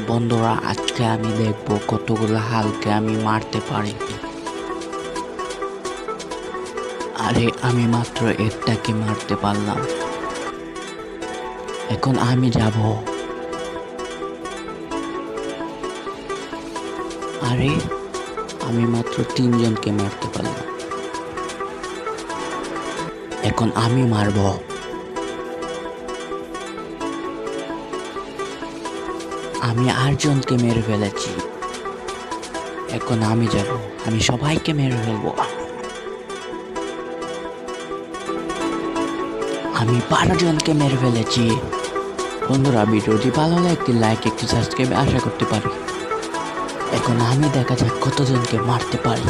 বন্ধুরা, আজকে আমি দেখবো কতগুলো হালকে আমি মারতে পারি। আরে আমি মাত্র একটাকে মারতে পারলাম। এখন আমি যাব। আরে আমি মাত্র তিনজনকে মারতে পারলাম। এখন আমি মারবো। আমি 8জনকে মেরে ফেলেছি। এখন আমি যাব। আমি সবাইকে মেরে ফেলবো। আমি 12জনকে মেরে ফেলেছি। বন্ধুরা, ভিডিওটি ভালো হলে একটি লাইক, একটি সাবস্ক্রাইব আশা করতে পারি। এখন আমি দেখা যাক কতজনকে মারতে পারি।